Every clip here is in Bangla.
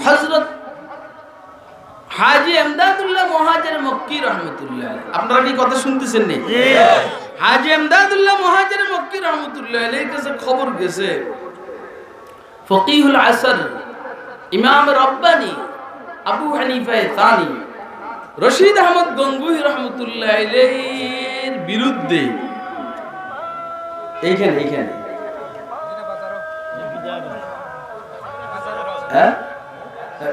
হযরত হাজী ইমদাদুল্লাহ মুহাজির মক্কি রাহমাতুল্লাহ আলাইহি, আপনারা কি কথা শুনতেছেন নি? হাজী ইমদাদুল্লাহ মুহাজির মক্কি রাহমাতুল্লাহ আলাইহির কাছে খবর গেছে ফকিহুল আসর ইমাম রব্বানি আবু হানিফা তানি রশিদ আহমদ গঙ্গুহি রাহমাতুল্লাহ আলাইহির বিরুদ্ধে এইখানে হ্যাঁ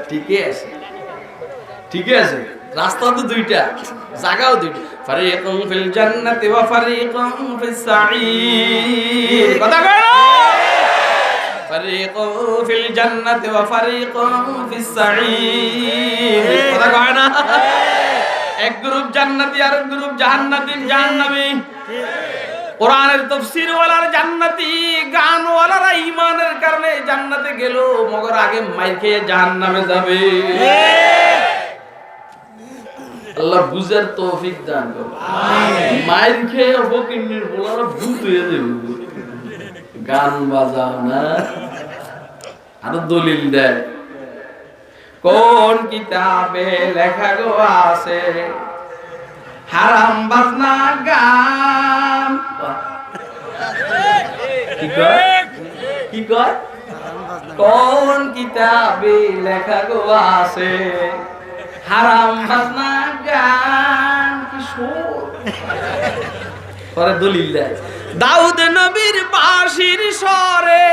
ঠিকই আছে রাস্তা তো দুইটা, জায়গাও দুইটা, ফারিকুন ফিল জান্নাতি ওয়া ফারিকুন ফিস সাঈর। কথা কয় না? ফারিকুন ফিল জান্নাতি ওয়া ফারিকুন ফিস সাঈর। কথা কয় না? এক গ্রুপ জান্নাতি আর এক গ্রুপ জাহান্নামী। কোরআনের তাফসীর ওয়ালার জান্নাতি, গান ওয়ালারা ঈমানের কারণে জান্নাতে গেল, মগর আগে মাইর খেয়ে জাহান্নামে যাবে। আল্লাহ বুঝার তৌফিক দান করুন। আমিন। মাইর খেয়ে ফকিন্নির বলারা ভূত হয়ে যাবে। গান বাজাও না, আর দলিল দেয় কোন কিতাবে লেখা গো আছে হারাম বাজনা গান। কি কয়? কোন কিতাবে লেখা গো আছে হারাম বাজনা গান। কি সুর! পরে দলিল দেয় দাউদ নবীর বাঁশির স্বরে,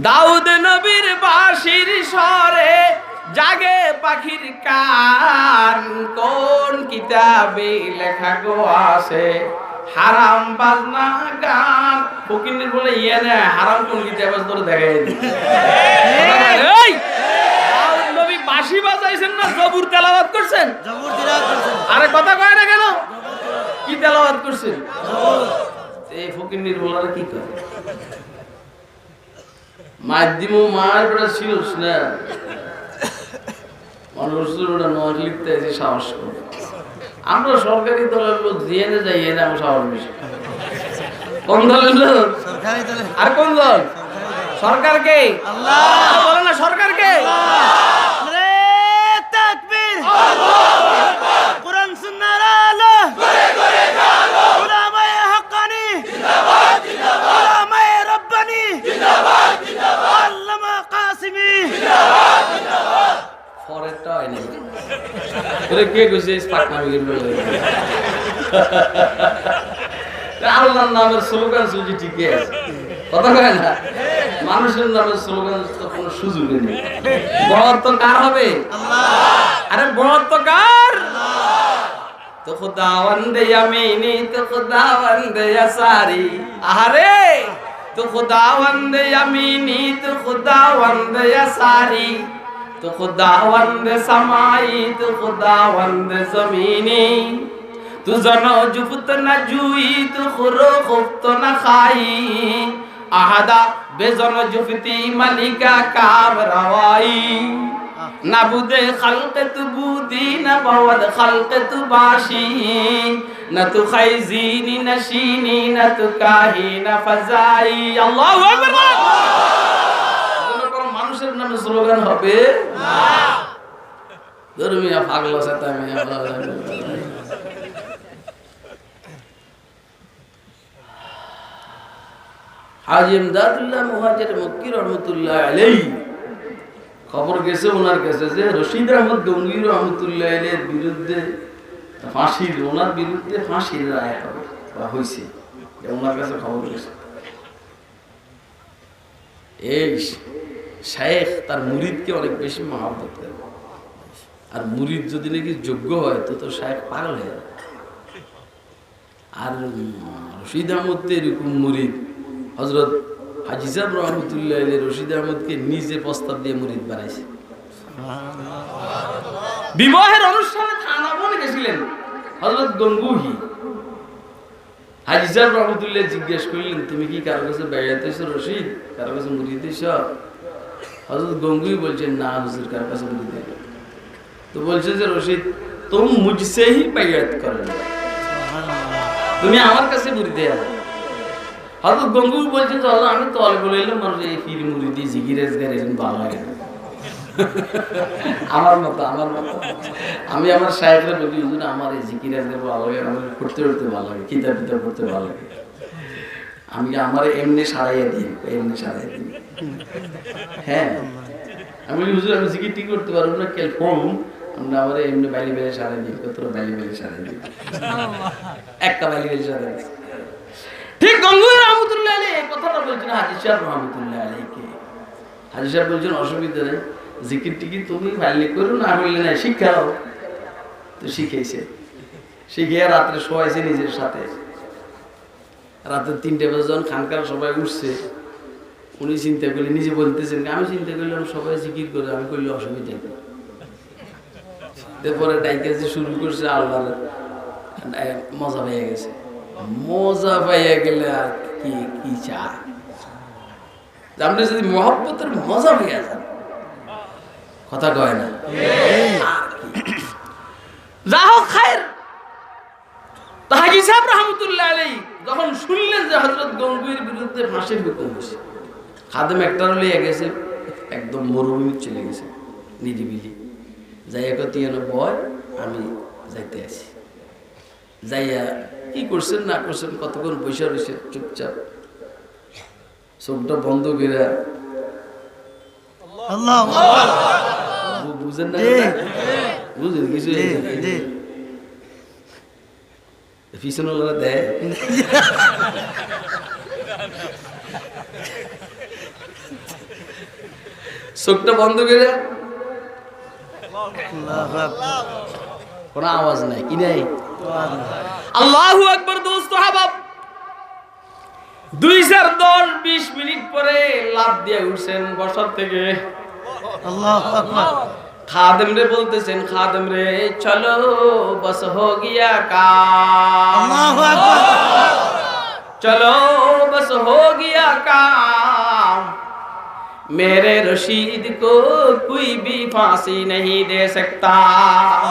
দাউদ নবীর বাঁশির স্বরে জাগে পাখির কান। কোন কিতাবে লেখা গো আছে হারাম বাজনা গান। ফকিন্নির বলে ইয়ে না, হারাম কোন কিতাবে তোর দেখাই এই দাউদ নবী বাঁশি বাজাইছেন না জবুর তেলাওয়াত করছেন? জবুর তেলাওয়াত করছেন। আরে কথা কয় না কেন? কি তেলাওয়াত করছেন? জবুর। এই ফকিন্নির বলার কি করে? মাধ্যম মার বড় ছিলস না, মানুষের ওটা নোট লিখতে এসে সাহস করে। আমরা সরকারি দলের লোক জেনে যাই, এনে আমার সাহস বেশি। কোন দলের লোক? আর কোন দল? সরকারকে। আল্লাহ বলে না সরকারকে। কোরআন সুন্নাহর আলো করে করে জালো, উলামায়ে হাক্কানি জিন্দাবাদ জিন্দাবাদ, উলামায়ে রব্বানি জিন্দাবাদ জিন্দাবাদ, আল্লামা কাসিমি জিন্দাবাদ জিন্দাবাদ। ফরেরটা হয় না তোরে কে কইছে পাকনামি করবে? আল্লাহর নামের স্লোগান সুজি ঠিকই আছে, কথা কয় না? মানুষের নামের স্লোগান তো কোনো সুযোগ নেই। বড় তো কার হবে? আল্লাহ। আরে বড় তো কার? আল্লাহ। তো খুদাওয়ান্দ ইয়ামিনী তো খুদাওয়ান্দ ইয়াসারি। আরে তো খুদাওয়ান্দ ইয়ামিনী তো খুদাওয়ান্দ ইয়াসারি, তো খুদাওয়ান্দ সামাই তো খুদাওয়ান্দ জমিনি, তু জন জুফত না জুই তো খুরো খুফত না খাই, আহাদা বেজন জুফতি মালিকা কাব রাওয়াই, নাবুদে খালক তু বুদি না বাওয়াদ খালক তু বাশি, না তু খাইজিনি নশিনি না তু কাহি না ফাজাই। আল্লাহু আকবার। কোন মানুষের নামে স্লোগান হবে না। ধর্মীয় পাগল শয়তানি। হাজী ইমদাদুল্লাহ মুহাজির মক্কি রাহমাতুল্লাহ আলাইহি খবর গেছে ওনার কাছে যে রশিদ আহমদ গঙ্গুহি রাহমাতুল্লাহ আলাইহির বিরুদ্ধে ফাঁসির, ওনার বিরুদ্ধে ফাঁসির রায় হবে বা হইছে, ওনার কাছে খবর গেছে। এই শায়েখ তার মুরিদকে অনেক বেশি মহব্বত করে, আর মুরিদ যদি নাকি যোগ্য হয় তো শায়েখ পাগল হয়ে যায়। আর রশিদ আহমদ এরকম মুরিদ, হযরত হাজী সাহেব রহমতুল্লাহ আলাইহি রশিদ আহমদকে নিজে প্রস্তাব দিয়ে মুরিদ বানাইছে। বিবাহের অনুষ্ঠানে থানা বনে গেছিলেন হযরত গঙ্গুহি। হাজী সাহেব রহমতুল্লাহ জিজ্ঞেস করলেন, তুমি কি কারো কাছে বেয়াত হইছো রশিদ, কারো কাছে মুরিদ হইছো? হযরত গঙ্গুহি বলছেন, না হুজুর, কারো কাছে মুরিদ হইনি। তো বলছে যে রশিদ তুম মুঝসে হি বেয়াত করেন। তুমি আমার কাছে মুড়ি দেয়া হয়তো গঙ্গুর বলছেন যে আমি তো অল্প বললাম মানুষ এই ফির মুড়ি দিয়ে জিগিরেজ গাড়ি ভালো লাগে না আমার মতো আমি আমার সাহেবরা বলি হুজুর আমার এই জিকিরাজ গাড়ি ভালো লাগে আমার পড়তে ভালো লাগে কিতাব পড়তে ভালো লাগে আমি আমার এমনি সারাইয়া দিই হ্যাঁ আমি বলি হুজুর আমি জিকির ঠিক করতে পারবো না কেল পড়ুন আমরা আমার এমনি বাইলি বেলে সারাই দিই কত বাইলি বেলে সারাই দিই একটা বাইলি বেলে সারাই দিই ঠিক গঙ্গুর রহমতুল্লাহ আলাইহি এই কথাটা বলছেন হাজী সাহেব রহমতুল্লাহ আলাইহি হাজী সাহেব বলছেন অসুবিধা নেই জিকির টিকির তুমি বাইলি করো না বললে না শিখাও তো শিখেছে শিখিয়ে রাত্রে শোয়াইছে নিজের সাথে রাতে 3টে বাজে যখন খানকার সবাই উঠছে উনি চিন্তা করলে নিজে বলতেছেন আমি চিন্তা করলাম সবাই জিকির করে আমি করলে অসুবিধা নেই তারপরে ডাইকে যে শুরু করছে আল্লাহ মজা পাইয়া গেলে আর কি চায় আপনি যদি মহব্বতের মজা পেয়ে যান কথা কয় না যা হোক খায়ের হাজী সাহেব রহমতুল্লাহ আলাইহি যখন শুনলেন যে হযরত গঙ্গুইর বিরুদ্ধে ফাঁসির হুকুম হয়েছে খাদেম একটা লইয়া গেছে একদম মরুভূমি চলে গেছে নিরিবিলি যাইয়া কতিয়ানো বয় আমি যাইতে আছি যাইয়া কি করছেন না করছেন কতক্ষণ বসে রয়েছে চুপচাপ চোখটা বন্ধ করে বুঝেন না বুঝেন কিছু পিছনে দেয় চোখটা বন্ধ করে কোনো আওয়াজ নাই কি নাই আল্লাহু আকবার দোস্ত হাবাব 2-10-20 মিনিট পরে লাফ দিয়ে উঠছেন বসার থেকে আল্লাহু আকবার খাদেম রে বলতেছেন খাদেম রে চলো বস হো গিয়া কাম আল্লাহু আকবার চলো বস হো গিয়া কাম मेरे रशीद को कोई भी फांसी नहीं दे सकता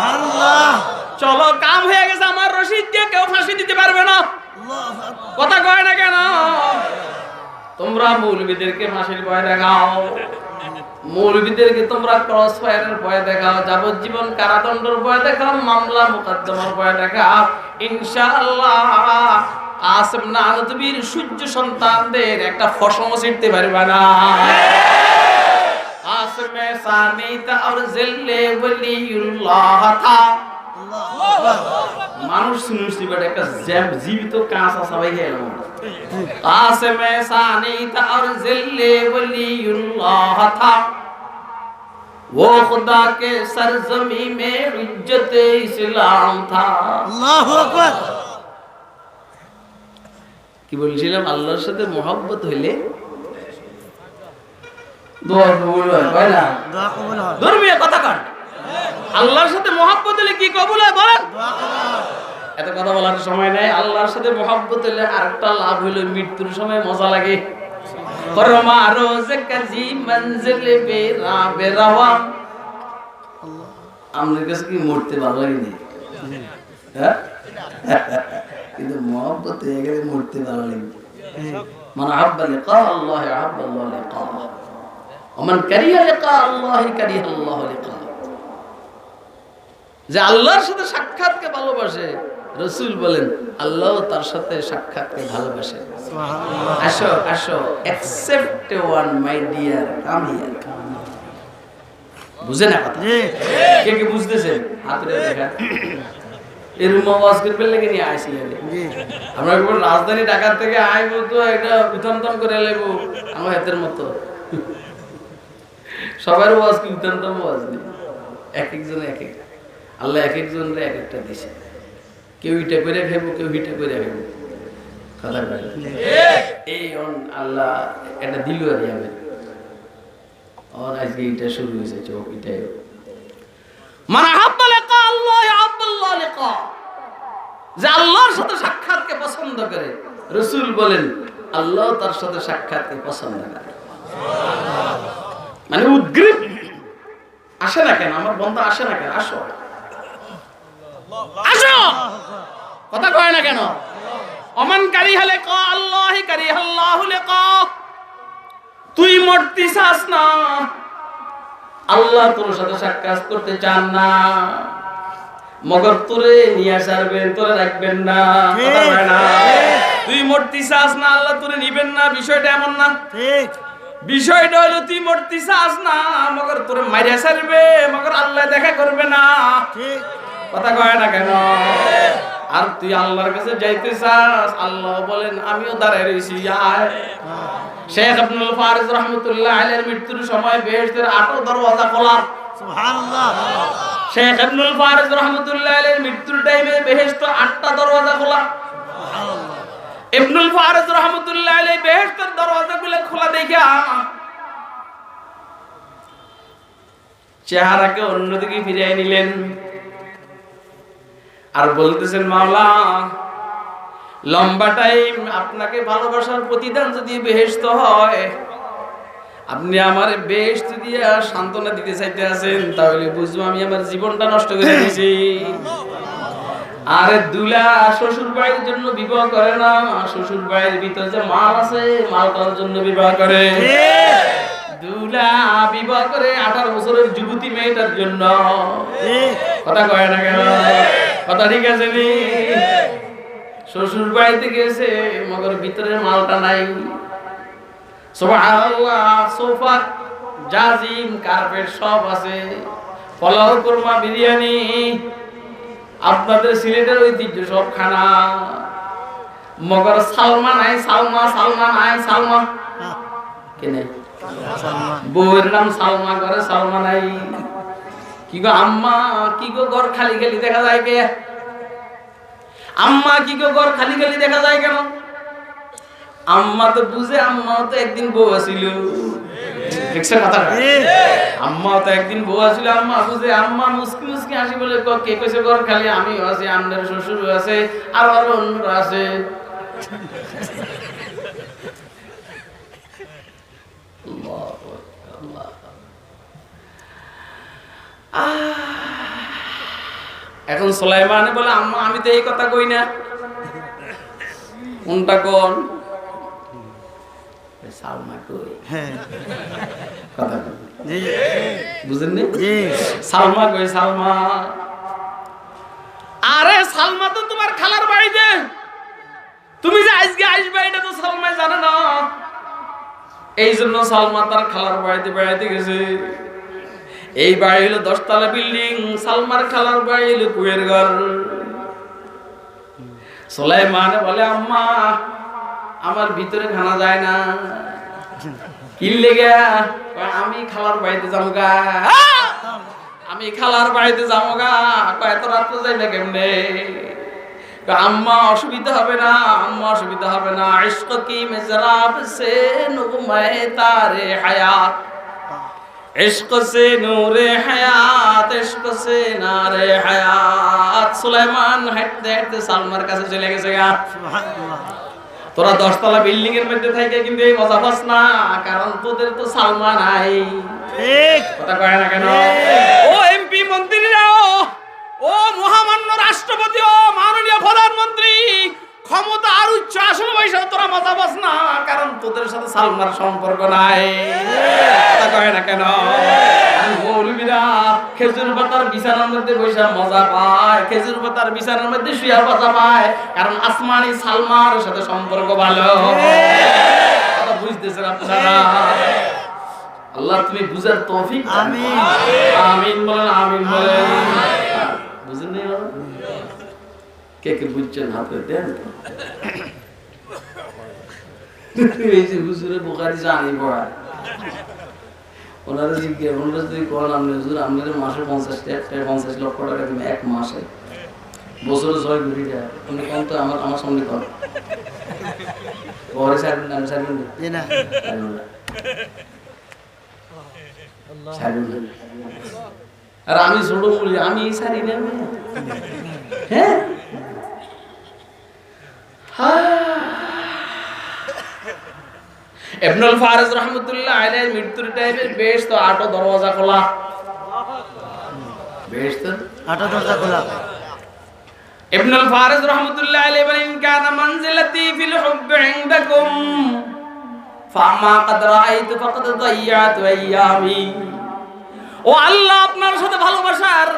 अल्लाह चलो काम হয়ে গেছে আমার রশিদকে কেউ ফাঁসি দিতে পারবে না কথা কয় না কেন তোমরা মৌলবীদেরকে ফাঁসির ভয় দেখাও মৌলবীদেরকে তোমরা ক্রস ফায়ারের ভয় দেখাও যাবজ্জীবন কারাদণ্ডের ভয় দেখাও মামলা মুকদ্দমার ভয় দেখাও ইনশাআল্লাহ আসম নানতবীর সূর্য সন্তানদের একটা ফসমও ছিড়তে পারবে না আসমে সানিতা আর জিল্লে ওয়ালিউল্লাহ তা মানুষ শুনছি বাট একটা জীবিত কাঁচা সবাই গেল আসমে সানিতা আর জিল্লে ওয়ালিউল্লাহ তা वो खुदा के सरजमी में इज्जत इस्लाम था अल्लाहु अकबर কি বলছিলাম আল্লাহর সাথে মহব্বত হইলে দোয়া কবুল হয় না দোয়া কবুল হয় ধর্মীয় কথা কাট আল্লাহর সাথে মহব্বত হলে কি কবুল হয় বলেন দোয়া কবুল হয় এত কথা বলার সময় নাই আল্লাহর সাথে মহব্বত হলে আরেকটা লাভ হলো মৃত্যুর সময় মজা লাগে ফরমা রোজ কাজী মঞ্জিল বেরা বেরাওয়া আল্লাহ আমাদের কাছে কি মরতে ভালো লাগে না হ্যাঁ কিন্তু মহব্বত হয়ে গেলে মরতে ভালো লাগে মান আহাব্বা লিকা আল্লাহ আহাব্বা আল্লাহ লিকা ওমান কারিহা লিকা আল্লাহ কারিহা আল্লাহ লিকা যে আল্লাহর সাথে সাক্ষাৎকে ভালোবাসে রাসূল বলেন আল্লাহ তার সাথে সাক্ষাৎকে ভালোবাসে সুবহানাল্লাহ আসো আসো accept one my dear come here বুঝেন না কথা কে কে বুঝতেছেন হাতে দেখা এরকম আওয়াজ করবে লাগে নিয়ে আইসি আমরা একবার রাজধানী ঢাকা থেকে আইবো তো একটা উত্থান করে লেবো আমার হাতের মতো সবার আওয়াজ কি উত্থান আওয়াজ নেই এক একজন এক এক আল্লাহ এক একজনের এক একটা দিছে কেউ ইটা করে খাইবো কেউ হিটা করে খাইবো কথা বলে এই আল্লাহ এটা দিল আর যাবে আর আজকে এটা শুরু হয়েছে চোখ এটাই মান আহাব্বা লিকা আল্লাহ আহাব্বা আল্লাহ লিকা যে আল্লাহর সাথে সাক্ষাৎকে পছন্দ করে রাসূল বলেন আল্লাহ তার সাথে সাক্ষাৎকে পছন্দ করে সুবহানাল্লাহ মানে উদ্গ্রীব আসে না কেন আমার বন্ধু আসে না কেন আসো আসো কথা কয় না কেন ওমান কারিহা লিকা আল্লাহি কারিহাল্লাহু লিকা। তুই মরতে চাস না, আল্লাহ তোর সাথে সাক্ষাৎ করতে চান না, মগর তোরে নিয়ে আসবেন, তোরে রাখবেন না। কথা হয় না? তুই মরতে চাস না, আল্লাহ তোরে নিবেন না, বিষয়টা এমন না। ঠিক, বিষয়টা হলো তুই মরতে চাস না, মগর তোরে মারিয়া ছাড়বে, মগর আল্লাহ দেখা করবে না। ঠিক, কথা কয় না কেন? আর তুই আল্লাহর কাছে যাইতে চাস, আল্লাহ বলেন আমিও দাঁড়ায় রয়েছি, আয়। শেখ আব্দুল ফারিজ রহমতুল্লাহ আলাইহির মৃত্যুর সময় বেহেশতের 8 দরওয়াজা খোলা। সুবহানাল্লাহ। শেখ আব্দুল ফারিজ রহমতুল্লাহ আলাইহির মৃত্যুর টাইমে বেহেশতের 8টা দরওয়াজা খোলা। সুবহানাল্লাহ। ইবনুল ফারিজ রহমতুল্লাহ আলাইহি বেহেশতের দরওয়াজাগুলো খোলা দেখা চেহারাকে অন্যদিকে ফিরিয়ে নিলেন আর বলতেছেন, মাওলা লম্বা টাইম আপনাকে ভালোবাসার প্রতিদান যদি বেহেশত হয়, আপনি আমার বেহেশত দিয়ে সান্ত্বনা দিতে চাইতে আছেন, তাহলে বুঝবো আমি আমার জীবনটা নষ্ট করে দিয়েছি। আরে দুলা শ্বশুর বাড়ির জন্য বিবাহ করে না, শ্বশুর বাড়ির ভিতরে যে মাল আছে মালটার জন্য বিবাহ করে। দুলা বিবাহ করে 18 বছরের যুবতী মেয়েটার জন্য। কথা কয় না কেন? কথা ঠিক আছে নি? শ্বশুর বাড়িতে গেছে, মগর ভিতরের মালটা নাই। সুবহানাল্লাহ। সোফা, জাজিম, কার্পেট সব আছে, পোলাও, কুরমা, বিরিয়ানি, আপনাদের সিলেটের ঐতিহ্য সব খানা। মগর সালমা নাই, সালমা নাই, সালমা কেনে বউয়ের নাম সালমা, ঘরে সালমা নাই। কি গো আম্মা, কি গো ঘর খালি খালি দেখা যায় কে? আম্মা কি গো ঘর খালি খালি দেখা যায় কেন? আম্মা তো বুঝে, আম্মা তো একদিন বউ আছিল। দেখছেন কথাটা? আম্মা তো একদিন বউ আছিল, আম্মা বুঝে। আম্মা মুস্কি মুস্কি হাসি বলে, কে কইছে ঘর খালি? আমিও আছি, আমাদের শ্বশুর আছে, আর আরো অন্যরা আছে। এখন সুলাইমান বলে, আম্মা আমি তো এই কথা কই না। কোনটা কোন? সালমা কই? কথা বুঝেন নি? সালমা কই? সালমা, আরে সালমা তো তোমার খালার বাড়িতে, তুমি যে আজকে আসবে এটা তো সালমা জানে না। এই জন্য সালমা তার খালার বাড়িতে বেড়াইতে গেছে। এই বাড়ি হলো 10 তলা বিল্ডিং, সালমার খালার বাড়ি হলো কুয়ের ঘর। সুলাইমান বলে, আম্মা আমার ভিতরে খানা যায় না। কি লেগে? আমি খালার বাড়িতে যাবো গা, আমি খালার বাড়িতে যাবো গা। এত রাত্রে যাইবে কেমনে? আম্মা অসুবিধা হবে না, আম্মা অসুবিধা হবে না। ইশক কি মেজরাব সে নুমায়ে তারে হায়াত, ইশক সে নূরে হায়াত, ইশক সে নারে হায়াত। সুলাইমান হাঁটতে হাঁটতে সালমার কাছে চলে গেছে গা। সুবহানাল্লাহ। তোরা 10 তলা বিল্ডিং এর মধ্যে থাকে কিন্তু এই মজা পাস না, কারণ তোদের তো সালমা নাই। ঠিক কথা কয় না কেন? ও এমপি মন্ত্রীরা, ও মহামান্য রাষ্ট্রপতি, ও মাননীয় প্রধানমন্ত্রী, ক্ষমতা আর উচ্চ আসন বৈশা তোরা মজা পাস না, কারণ তোদের সাথে সালমার সম্পর্ক নাই। কথা কয় না কেন? মৌলবীরা খেজুর পাতার বিছানার মধ্যে বৈশা মজা পায়, খেজুর পাতার বিছানার মধ্যে শুয়ে মজা পায়, কারণ আসমানি সালমার সাথে সম্পর্ক ভালো। কথা বুঝতেছেন আপনারা? আল্লাহ তুমি বুঝার তৌফিক দান। আমিন আমিন বলেন, আমিন বলেন। বুঝেন নি? কে কে বুঝছেন হাতে দেন। এই যে হুজুরে বুখারী জানি পড়া, ওনারা যদি কোন আপনি হুজুর আমাদের মাসে 50 লক্ষ টাকা দিবেন এক মাসে, বছরে 6 কোটি টাকা, আপনি কোন তো আমার সামনে কর ঘরে ছাড়বেন না? ছাড়বেন না? আর আমি ছোট বলি, আমি ছাড়ি না। হ্যাঁ, ইবনুল ফারিজ রাহমাতুল্লাহ আলাইহি মৃত্যুর টাইমে বেশ তো 8 দরওয়াজা খোলা, বেশ তো 8 দরজা খোলা। ইবনুল ফারিস রাহমাতুল্লাহি আলাইহি বলেন কানা মানজিলাতি ফিল হুব্বি ইনদাকুম ফামা ক্বাদ রাআইতু ফাকাদ দাইয়াতু আইয়ামি। ও আল্লাহ, আপনার সাথে ভালোবাসার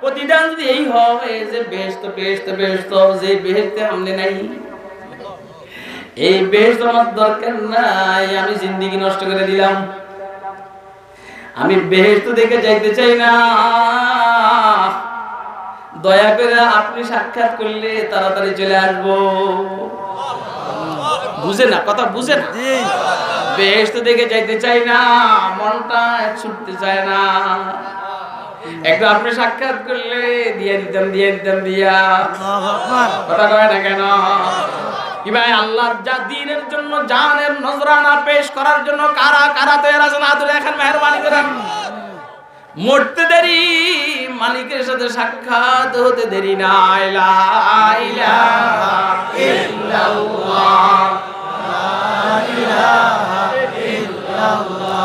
প্রতিদান যদি এই হয় যে বেহেশত বেহেশত বেহেশত, যে বেহেশতে আমনে নাই, এই বেহেশত আমার দরকার নাই, আমি জিন্দেগি নষ্ট করে দিলাম, আমি বেহেশত দেখে যাইতে চাই না, দয়া করে আপনি সাক্ষাৎ করলে তাড়াতাড়ি চলে আসবো। বুঝে না কথা, বুঝে না, বেহেশত দেখে যাইতে চাই না, মনটা ছুটতে চায় না, একটু আপনি সাক্ষাৎ করলে দিয়ে দিতাম দিয়া কথা কয় না কেন? কি ভাই, আল্লাহর যা দ্বীনের জন্য জানের নজরানা পেশ করার জন্য কারা কারা তৈরি আছেন? আদরে এখন মেহরবানি করেন। মরতে দেরি, মালিকের সাথে সাক্ষাৎ হতে দেরি না। লা ইলাহা ইল্লাল্লাহ, লা ইলাহা ইল্লাল্লাহ।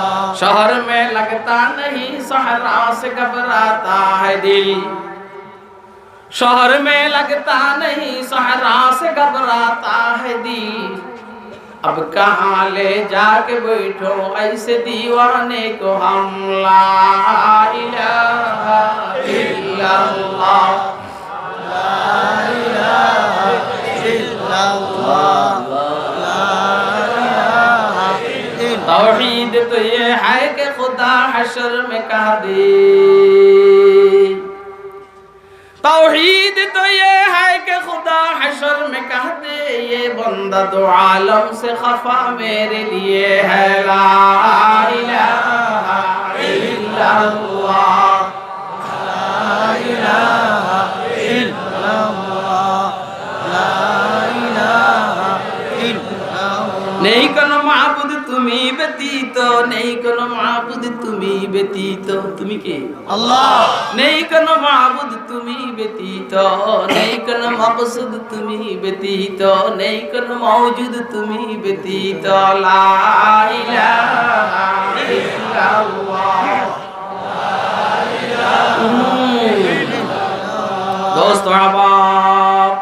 शहर में लगता नहीं सहरा से घबराता है दिल, शहर में लगता नहीं सहरा से घबराता है दिल, अब कहाँ ले जाके बैठो ऐसे दीवाने को हम। ला इलाहा इल्लल्लाह, ला इलाहा इल्लल्लाह, तौहीद तो ये है कि खुदा हशर में कह दे, तौहीद तो ये है कि खुदा हशर में कह दे, ये बंदा दो आलम से खफा मेरे लिए है। ला इलाहा इल्लल्लाह, ला इलाहा इल्लल्लाह, ला इलाहा इल्लल्लाह। नहीं कोनो माबुद তুমি ব্যতীত, নেই কোনো মাবুদ তুমি ব্যতীত। তুমি কে? আল্লাহ। নেই কোনো মাবুদ তুমি ব্যতীত, নেই কোনো মাকসুদ তুমি ব্যতীত, নেই কোনো মওজুদ তুমি ব্যতীত। লা ইলাহা ইল্লাল্লাহ, লা ইলাহা ইল্লাল্লাহ। দোস্ত আহবাব,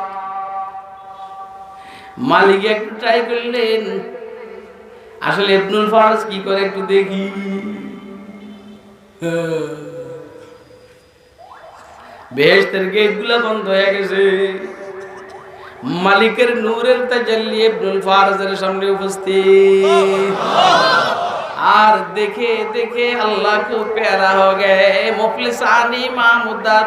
মালিক একটু ট্রাই করলেন, আসলে ইবনুল ফারিস কি করে একটু দেখি। বেহেশতের গেটগুলো বন্ধ হয়ে গেছে, মালিকের নূরের তাজাল্লি ইবনুল ফারিসের সামনে উপস্থিত, আর দেখে দেখে আল্লাহ को प्यारा हो गए मुफलिसानी मामूदा।